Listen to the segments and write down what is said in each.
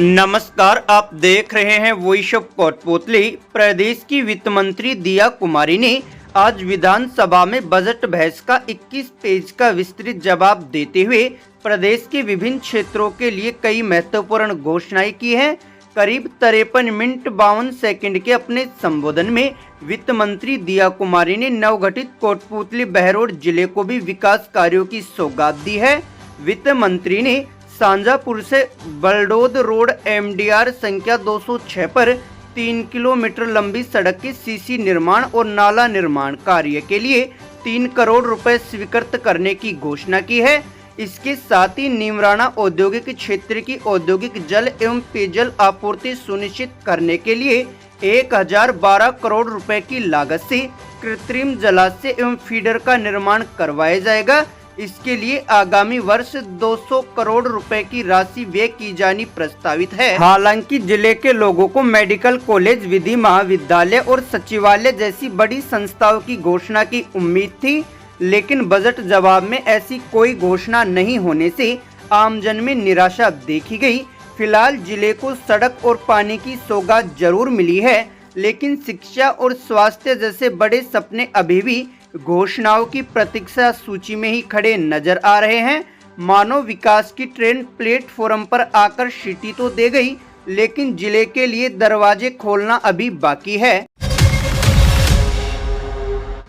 नमस्कार, आप देख रहे हैं वॉइस ऑफ कोटपुतली। प्रदेश की वित्त मंत्री दिया कुमारी ने आज विधानसभा में बजट बहस का 21 पेज का विस्तृत जवाब देते हुए प्रदेश के विभिन्न क्षेत्रों के लिए कई महत्वपूर्ण घोषणाएं की हैं। करीब 53 मिनट 52 सेकंड के अपने संबोधन में वित्त मंत्री दिया कुमारी ने नवगठित कोटपुतली बहरोड जिले को भी विकास कार्यों की सौगात दी है। वित्त मंत्री ने सांजापुर से बलडोद रोड MDR संख्या 206 पर 3 किलोमीटर लंबी सड़क के सीसी निर्माण और नाला निर्माण कार्य के लिए 3 करोड़ रुपए स्वीकृत करने की घोषणा की है। इसके साथ ही नीमराना औद्योगिक क्षेत्र की औद्योगिक जल एवं पेयजल आपूर्ति सुनिश्चित करने के लिए 1012 करोड़ रुपए की लागत से कृत्रिम जलाशय एवं फीडर का निर्माण करवाया जाएगा। इसके लिए आगामी वर्ष 200 करोड़ रुपए की राशि व्यय की जानी प्रस्तावित है। हालांकि जिले के लोगों को मेडिकल कॉलेज, विधि महाविद्यालय और सचिवालय जैसी बड़ी संस्थाओं की घोषणा की उम्मीद थी, लेकिन बजट जवाब में ऐसी कोई घोषणा नहीं होने से आमजन में निराशा देखी गई। फिलहाल जिले को सड़क और पानी की सौगात जरूर मिली है, लेकिन शिक्षा और स्वास्थ्य जैसे बड़े सपने अभी भी घोषणाओं की प्रतीक्षा सूची में ही खड़े नजर आ रहे हैं। मानव विकास की ट्रेन प्लेटफॉर्म पर आकर सीटी तो दे गई, लेकिन जिले के लिए दरवाजे खोलना अभी बाकी है।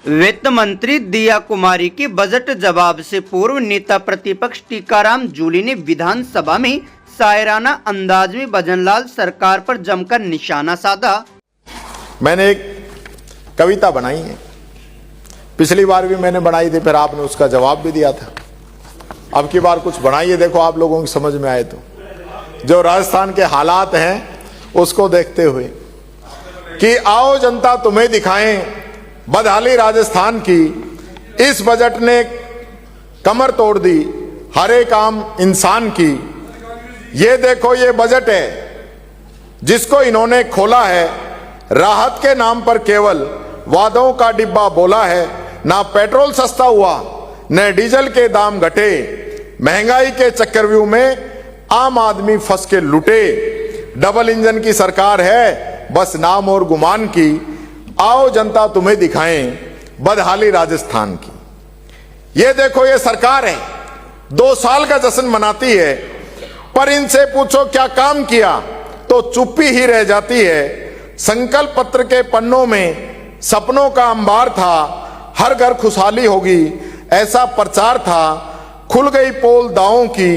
वित्त मंत्री दिया कुमारी के बजट जवाब से पूर्व नेता प्रतिपक्ष टीकाराम जूली ने विधानसभा में शायराना अंदाज में भजनलाल सरकार पर जमकर निशाना साधा। मैंने एक कविता बनाई है, पिछली बार भी मैंने बनाई थी, फिर आपने उसका जवाब भी दिया था। अब की बार कुछ बनाइए, देखो आप लोगों की समझ में आए तो। जो राजस्थान के हालात हैं उसको देखते हुए कि आओ जनता तुम्हें दिखाएं बदहाली राजस्थान की, इस बजट ने कमर तोड़ दी हर एक आम इंसान की। ये देखो ये बजट है जिसको इन्होंने खोला है, राहत के नाम पर केवल वादों का डिब्बा बोला है। ना पेट्रोल सस्ता हुआ न डीजल के दाम घटे, महंगाई के चक्रव्यूह में आम आदमी फंस के लुटे। डबल इंजन की सरकार है बस नाम और गुमान की, आओ जनता तुम्हें दिखाएं बदहाली राजस्थान की। ये देखो ये सरकार है 2 साल का जश्न मनाती है, पर इनसे पूछो क्या काम किया तो चुप्पी ही रह जाती है। संकल्प पत्र के पन्नों में सपनों का अंबार था, हर घर खुशहाली होगी ऐसा प्रचार था। खुल गई पोल दावों की,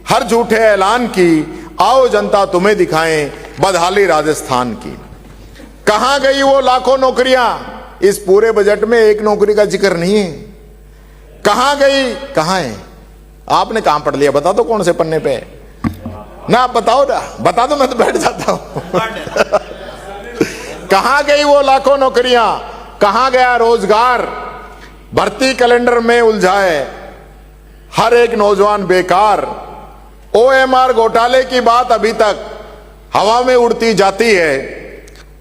हर झूठे ऐलान की, आओ जनता तुम्हें दिखाएं बदहाली राजस्थान की। कहां गई वो लाखों नौकरियां, इस पूरे बजट में एक नौकरी का जिक्र नहीं है। कहां गई, कहां है? आपने कहां पढ़ लिया, बता दो कौन से पन्ने पे ना, आप बताओ ना, बता दो मैं तो बैठ जाता हूं। कहां गई वो लाखों नौकरियां, कहां गया रोजगार? भर्ती कैलेंडर में उलझाए हर एक नौजवान बेकार। OMR घोटाले की बात अभी तक हवा में उड़ती जाती है।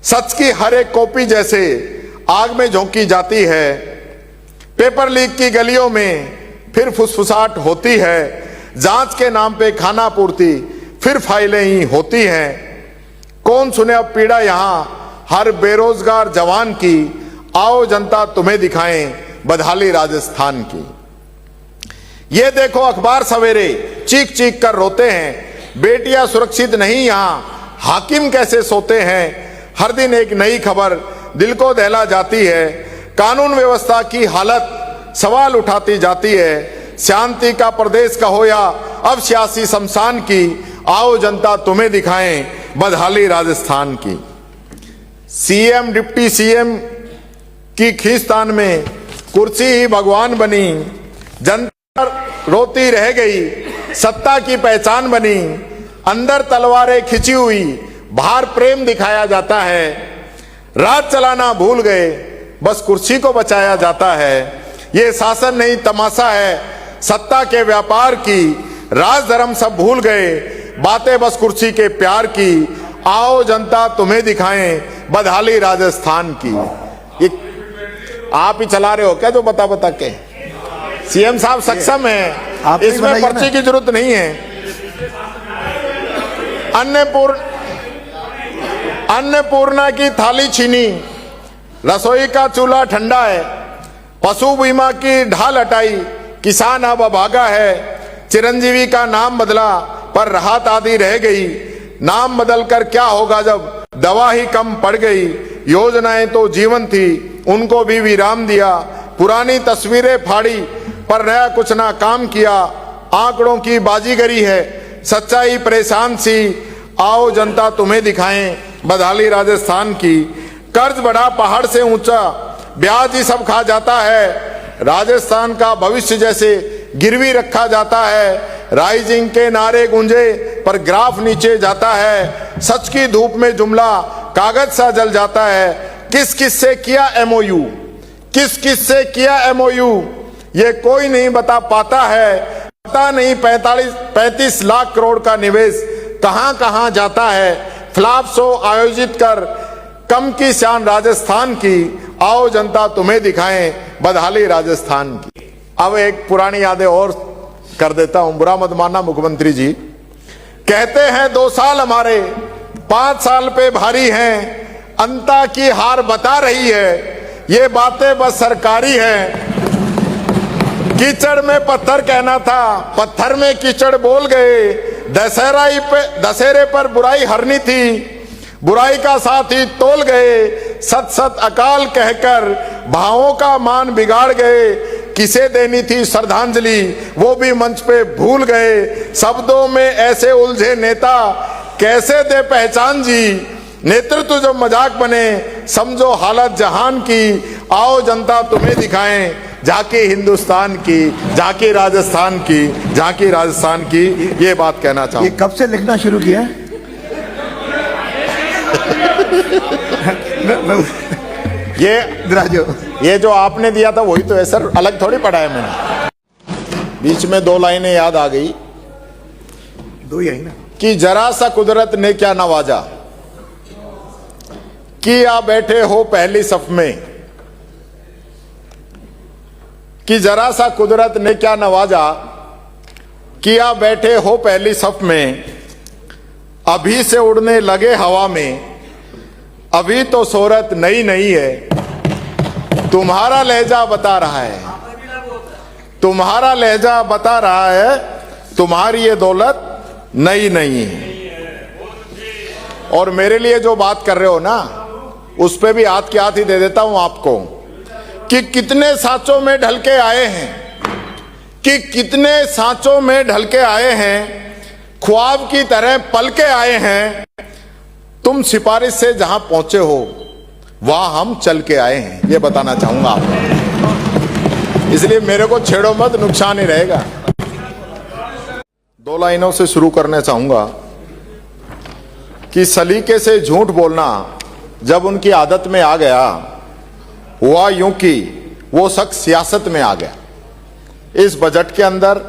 सच की हर एक कॉपी जैसे आग में झोंकी जाती है। पेपर लीक की गलियों में फिर फुसफुसाहट होती है। जांच के नाम पे खाना पूर्ति फिर फाइलें ही होती हैं। कौन सुने अब पीड़ा यहां हर बेरोजगार जवान की, आओ जनता तुम्हें दिखाएं बदहाली राजस्थान की। ये देखो अखबार सवेरे चीख चीख कर रोते हैं, बेटियां सुरक्षित नहीं यहां हाकिम कैसे सोते हैं। हर दिन एक नई खबर दिल को दहला जाती है। कानून व्यवस्था की हालत सवाल उठाती जाती है। शांति का प्रदेश कहो या अब सियासी शमशान की, आओ जनता तुम्हें दिखाएं बदहाली राजस्थान की। CM डिप्टी CM की खींचतान में कुर्सी ही भगवान बनी, जनता रोती रह गई सत्ता की पहचान बनी। अंदर तलवारें खिंची हुई बाहर प्रेम दिखाया जाता है। राज चलाना भूल गए बस कुर्सी को बचाया जाता है। ये शासन नहीं तमाशा है सत्ता के व्यापार की, राज धर्म सब भूल गए बातें बस कुर्सी के प्यार की, आओ जनता तुम्हें दिखाएं बदहाली राजस्थान की। ये आप ही चला रहे हो क्या जो बता बता के? CM साहब सक्षम है, इसमें पर्ची की जरूरत नहीं है। अन्नपूर्णा की थाली छीनी, रसोई का चूल्हा ठंडा है, पशु बीमा की ढाल हटाई, किसान अब अभागा है, चिरंजीवी का नाम बदला पर राहत आदि रह गई, नाम बदलकर क्या होगा जब दवा ही कम पड़ गई, योजनाएं तो जीवन थी उनको भी विराम दिया, पुरानी तस्वीरें फाड़ी पर नया कुछ ना काम किया, आंकड़ों की बाजीगरी है, सच्चाई परेशान सी, आओ जनता तुम्हें दिखाएं बदहाली राजस्थान की, कर्ज बढ़ा पहाड़ से ऊंचा, ब्याज ही सब खा जाता है, राजस्थान का भविष्य जैसे गिरवी रखा जाता है, राइजिंग के नारे गूंजे पर ग्राफ नीचे जाता है, सच की धूप में जुमला कागज सा जल जाता है, किस किस से किया एमओयू, किस किस से किया एमओयू, ये कोई नहीं बता पाता है, पता नहीं 35 लाख करोड़ का निवेश कहां कहां जाता है, फ्लॉप शो आयोजित कर कम की शान राजस्थान की, आओ जनता तुम्हें दिखाएं बदहाली राजस्थान की। अब एक पुरानी यादें और कर देता हूं, बुरा मत मानना मुख्यमंत्री जी। कहते हैं 2 साल हमारे 5 साल पे भारी हैं, अंता की हार बता रही है, ये बातें बस सरकारी हैं, कीचड़ में पत्थर कहना था, पत्थर में कीचड़ बोल गए, दशहरे पर बुराई हरनी थी, बुराई का साथी तोल गए, सत सत अकाल कहकर भावों का मान बिगाड़ गए, किसे देनी थी श्रद्धांजलि वो भी मंच पे भूल गए, शब्दों में ऐसे उलझे नेता कैसे दे पहचान जी, नेतृत्व जो मजाक बने समझो हालत जहान की, आओ जनता तुम्हें दिखाएं झांकी हिंदुस्तान की, झांकी राजस्थान की, झांकी राजस्थान की, ये बात कहना चाहूं। ये कब से लिखना शुरू किया? ये जो आपने दिया था वही तो है सर, अलग थोड़ी पढ़ा है मैंने। बीच में 2 लाइनें याद आ गई, 2 ही आई ना, कि जरा सा कुदरत ने क्या नवाजा, कि आ बैठे हो पहली सफ में, कि जरा सा कुदरत ने क्या नवाजा, कि आ बैठे हो पहली सफ में, अभी से उड़ने लगे हवा में, अभी तो शोहरत नई नई है, तुम्हारा लहजा बता रहा है, तुम्हारा लहजा बता रहा है, तुम्हारी ये दौलत नई नई है। और मेरे लिए जो बात कर रहे हो ना, उस पे भी हाथ के हाथ ही दे देता हूं आपको, कि कितने सांचों में ढल के आए हैं, कि कितने सांचों में ढल के आए हैं, ख्वाब की तरह पल के आए हैं, तुम सिफारिश से जहां पहुंचे हो वहां हम चल के आए हैं, ये बताना चाहूंगा आपको, इसलिए मेरे को छेड़ो मत, नुकसान ही रहेगा। 2 लाइनों से शुरू करना चाहूंगा कि सलीके से झूठ बोलना जब उनकी आदत में आ गया, हुआ यूं कि वो शख्स सियासत में आ गया। इस बजट के अंदर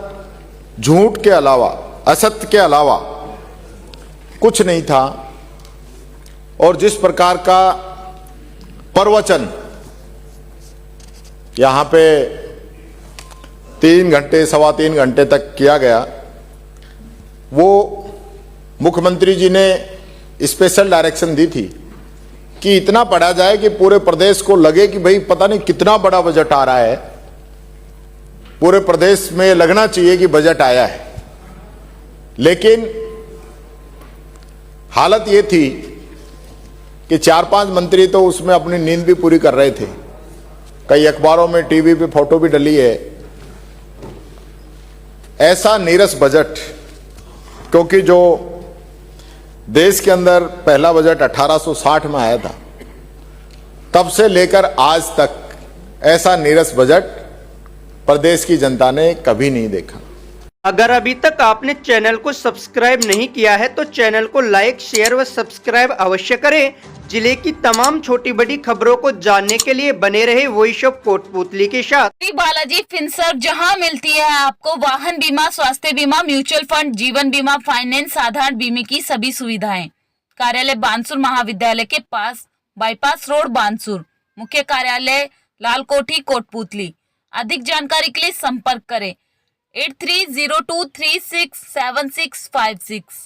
झूठ के अलावा, असत्य के अलावा कुछ नहीं था, और जिस प्रकार का प्रवचन यहां पे 3 घंटे, 3.25 घंटे तक किया गया, वो मुख्यमंत्री जी ने स्पेशल डायरेक्शन दी थी कि इतना पढ़ा जाए कि पूरे प्रदेश को लगे कि भाई पता नहीं कितना बड़ा बजट आ रहा है, पूरे प्रदेश में लगना चाहिए कि बजट आया है। लेकिन हालत ये थी कि 4-5 मंत्री तो उसमें अपनी नींद भी पूरी कर रहे थे, कई अखबारों में, टीवी पे फोटो भी डली है। ऐसा नीरस बजट, क्योंकि जो देश के अंदर पहला बजट 1860 में आया था, तब से लेकर आज तक ऐसा नीरस बजट प्रदेश की जनता ने कभी नहीं देखा। अगर अभी तक आपने चैनल को सब्सक्राइब नहीं किया है तो चैनल को लाइक, शेयर व सब्सक्राइब अवश्य करें। जिले की तमाम छोटी बड़ी खबरों को जानने के लिए बने रहे वॉइस ऑफ कोटपुतली के साथ। श्री बालाजी फिनसर्व, जहां मिलती है आपको वाहन बीमा, स्वास्थ्य बीमा, म्यूचुअल फंड, जीवन बीमा, फाइनेंस, साधारण बीमे की सभी सुविधाएं। कार्यालय बानसूर महाविद्यालय के पास, बाईपास रोड बानसूर। मुख्य कार्यालय लालकोठी कोटपुतली। अधिक जानकारी के लिए संपर्क करें 8302367656।